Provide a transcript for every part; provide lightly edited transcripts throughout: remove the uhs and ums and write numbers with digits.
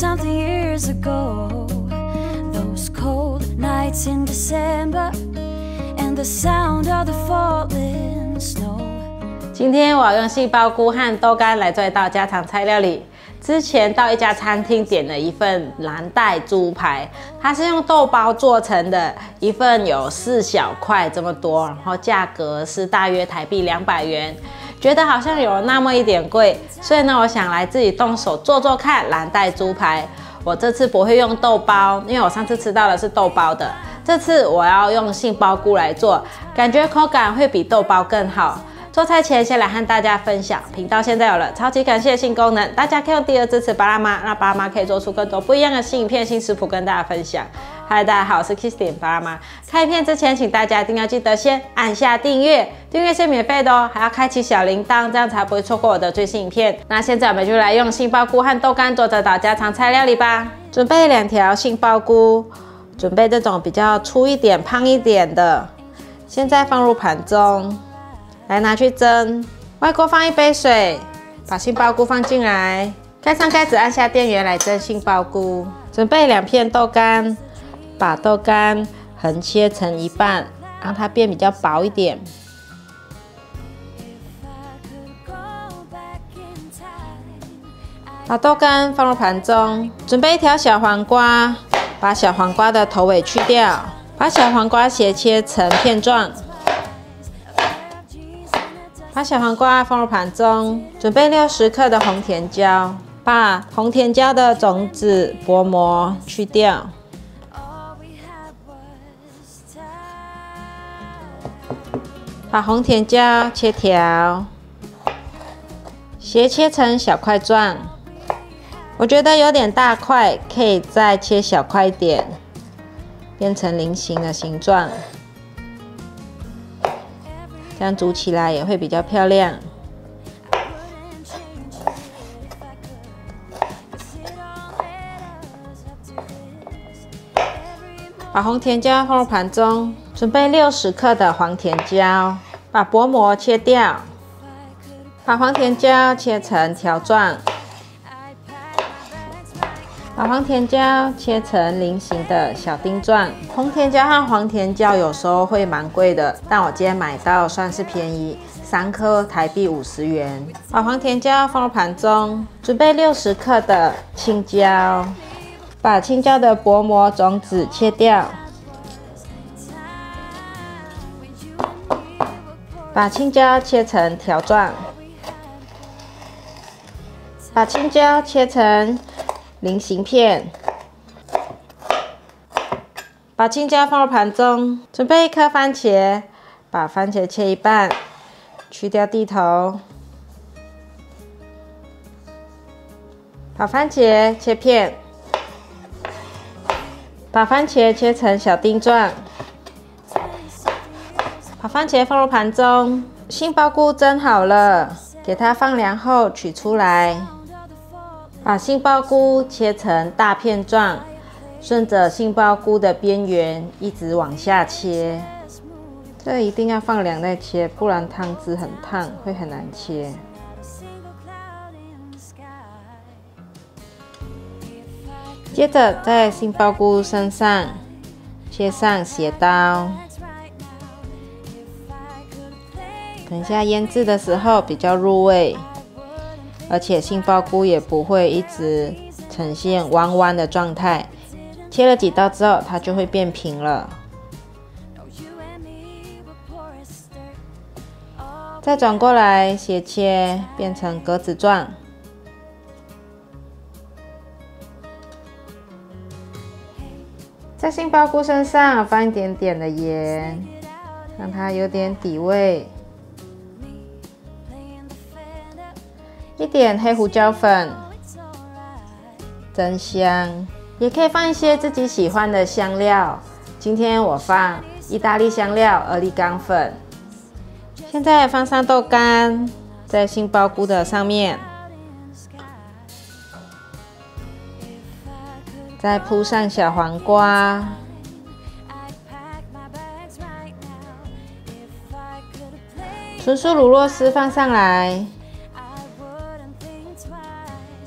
something years ago. Those cold nights in December and the sound of the falling snow. 今天我要用杏鲍菇和豆干来做一道家常菜料理。之前到一家餐厅点了一份蓝带猪排，它是用豆包做成的，一份有4小块这么多，然后价格是大约台币200元，觉得好像有那么一点贵，所以呢，我想来自己动手做做看蓝带猪排。我这次不会用豆包，因为我上次吃到的是豆包的，这次我要用杏鲍菇来做，感觉口感会比豆包更好。做菜前先来和大家分享，频道现在有了超级感谢新功能，大家可以用第2支持巴拉妈，让巴拉妈可以做出更多不一样的新影片、新食谱跟大家分享。嗨，大家好，我是 Kissy 巴拉妈。看影片之前，请大家一定要记得先按下订阅，订阅是免费的哦，还要开启小铃铛，这样才不会错过我的最新影片。那现在我们就来用杏鲍菇和豆干做这道家常菜料理吧。准备2条杏鲍菇，准备这种比较粗一点、胖一点的，现在放入盘中。来拿去蒸，外锅放1杯水，把杏鲍菇放进来，盖上盖子，按下电源来蒸杏鲍菇。准备2片豆干，把豆干横切成一半，让它变比较薄一点。把豆干放入盘中，准备1条小黄瓜，把小黄瓜的头尾去掉，把小黄瓜斜切成片状。把小黄瓜放入盘中，准备60克的红甜椒，把红甜椒的种子、薄膜去掉。把红甜椒切条，斜切成小块状。我觉得有点大块，可以再切小块一点，变成菱形的形状。这样煮起来也会比较漂亮。把红甜椒放入盘中，准备60克的黄甜椒，把薄膜切掉，把黄甜椒切成条状，把黄甜椒切成菱形的小丁状。红甜椒和黄甜椒有时候会蛮贵的，但我今天买到算是便宜，3颗台币50元。把黄甜椒放入盘中，准备60克的青椒，把青椒的薄膜种子切掉，把青椒切成条状，把青椒切成菱形片，把青椒放入盘中，准备1颗番茄，把番茄切一半，去掉蒂头，把番茄切片，把番茄切成小丁状，把番茄放入盘中。杏鲍菇蒸好了，给它放凉后取出来。把杏鲍菇切成大片状，顺着杏鲍菇的边缘一直往下切。这一定要放凉再切，不然汤汁很烫，会很难切。接着在杏鲍菇身上切上斜刀，等一下腌制的时候比较入味。而且杏鲍菇也不会一直呈现弯弯的状态，切了几刀之后，它就会变平了。再转过来斜切，变成格子状。在杏鲍菇身上放一点点的盐，让它有点底味。1点黑胡椒粉，增香，也可以放一些自己喜欢的香料。今天我放意大利香料、鹅梨冈粉。现在放上豆干，在杏鲍菇的上面，再铺上小黄瓜，纯素乳酪丝放上来。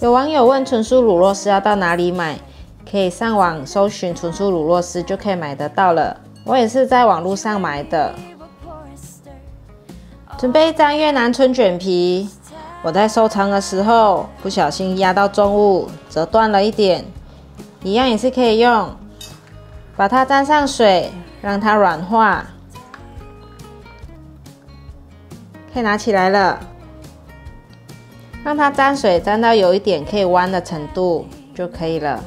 有网友问纯素乳酪丝要到哪里买，可以上网搜寻纯素乳酪丝就可以买得到了。我也是在网络上买的。准备一张越南春卷皮，我在收藏的时候不小心压到重物，折断了一点，一样也是可以用。把它沾上水，让它软化，可以拿起来了。让它沾水沾到有一点可以弯的程度就可以了。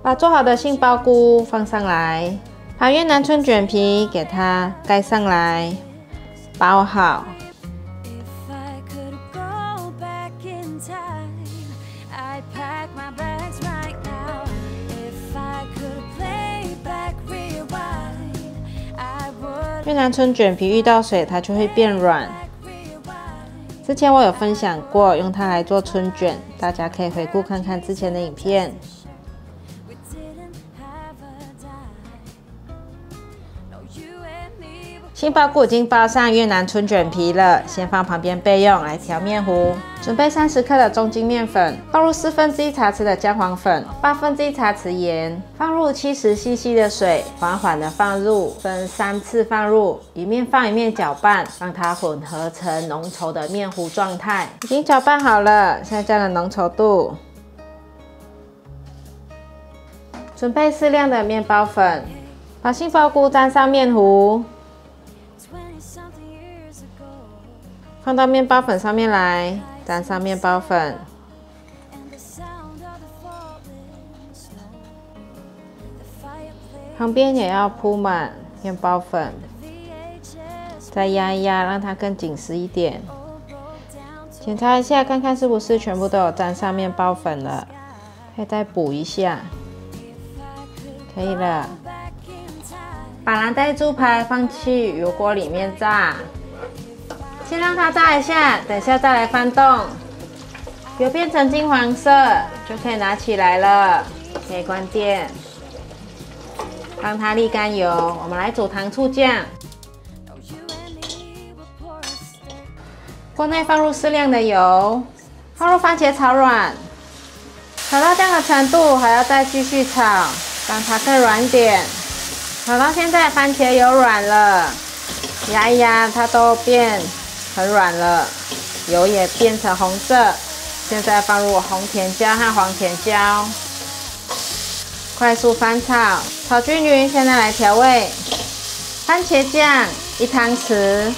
把做好的杏鲍菇放上来，把越南春卷皮给它盖上来，包好。越南春卷皮遇到水它就会变软。之前我有分享过用它来做春卷，大家可以回顾看看之前的影片。杏鲍菇已经包上越南春卷皮了，先放旁边备用。来调面糊，准备30克的中筋面粉，放入1/4茶匙的姜黄粉，1/8茶匙盐，放入70 cc 的水，缓缓的放入，分3次放入，一面放一面搅拌，让它混合成浓稠的面糊状态。已经搅拌好了，下降了浓稠度。准备适量的面包粉，把杏鲍菇沾上面糊。放到面包粉上面来，沾上面包粉，旁边也要铺满面包粉，再压一压，让它更紧实一点。检查一下，看看是不是全部都有沾上面包粉了，可以再补一下，可以了。把蓝带猪排放去油锅里面炸。先让它炸一下，等下再来翻动，油变成金黄色就可以拿起来了，可以关电，让它沥干油。我们来煮糖醋酱，锅内放入适量的油，放入番茄炒软，炒到这样的程度还要再继续炒，让它更软一点。炒到现在番茄有软了，压一压它都变很软了，油也变成红色。现在放入红甜椒和黄甜椒，快速翻炒，炒均匀。现在来调味：番茄酱1汤匙，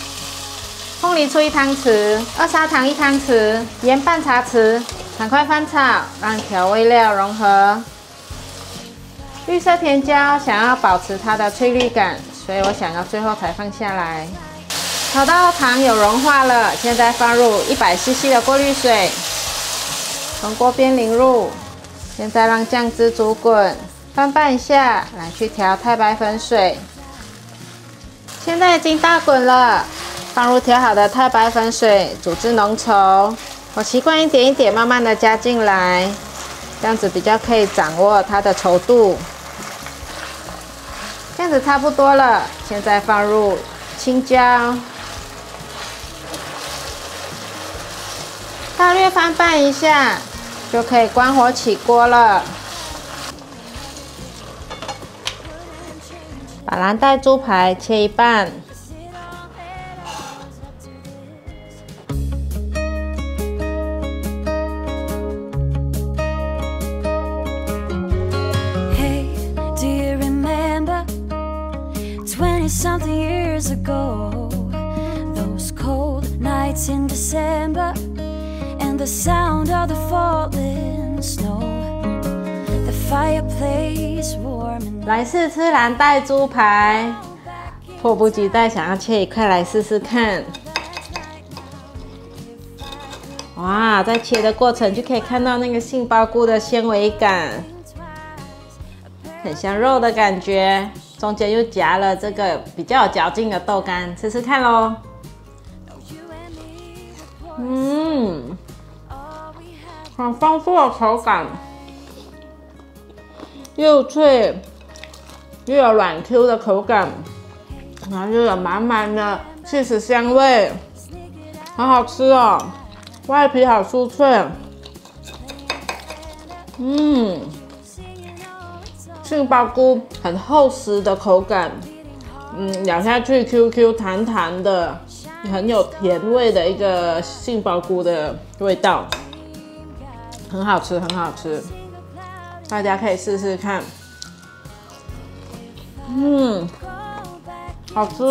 凤梨酥1汤匙，二砂糖1汤匙，盐半茶匙。赶快翻炒，让调味料融合。绿色甜椒想要保持它的翠绿感，所以我想要最后才放下来。炒到糖有融化了，现在放入100 cc 的过滤水，从锅边淋入。现在让酱汁煮滚，翻拌一下，来去调太白粉水。现在已经大滚了，放入调好的太白粉水，煮至浓稠。我习惯一点一点慢慢的加进来，这样子比较可以掌握它的稠度。这样子差不多了，现在放入青椒，大略翻拌一下，就可以关火起锅了。把蓝带猪排切一半。Something years ago, those cold nights in December, and the sound of the falling snow, the fireplace warm and 来试吃蓝带猪排，迫不及待想要切一块来试试看。哇，在切的过程就可以看到那个杏鲍菇的纤维感，很像肉的感觉。中间又夹了这个比较有嚼劲的豆干，吃吃看咯。很丰富的口感，又脆又有软 Q 的口感，然后又有满满的cheese香味，好好吃哦！外皮好酥脆，杏鲍菇很厚实的口感，咬下去 QQ 弹弹的，很有甜味的一个杏鲍菇的味道，很好吃，很好吃，大家可以试试看。好吃，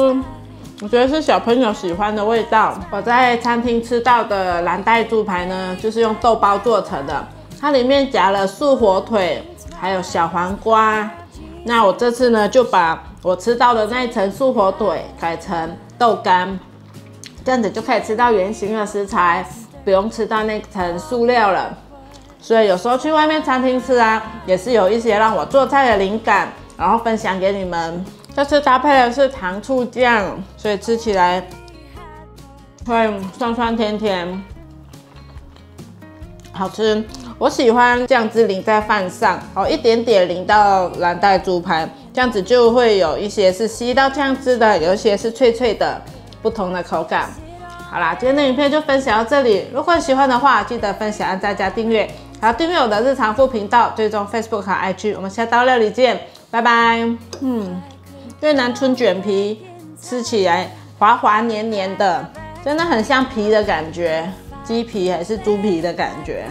我觉得是小朋友喜欢的味道。我在餐厅吃到的蓝带猪排呢，就是用豆包做成的，它里面夹了素火腿，还有小黄瓜。那我这次呢，就把我吃到的那一层素火腿改成豆干，这样子就可以吃到原形的食材，不用吃到那层塑料了。所以有时候去外面餐厅吃啊，也是有一些让我做菜的灵感，然后分享给你们。这次搭配的是糖醋酱，所以吃起来会酸酸甜甜，好吃。我喜欢酱汁淋在饭上，一点点淋到蓝带猪排，这样子就会有一些是吸到酱汁的，有一些是脆脆的，不同的口感。好啦，今天的影片就分享到这里。如果喜欢的话，记得分享、按赞加订阅，还有订阅我的日常副频道，追踪 Facebook 和 IG。我们下道料理见，拜拜。越南春卷皮吃起来滑滑黏黏的，真的很像皮的感觉，鸡皮还是猪皮的感觉。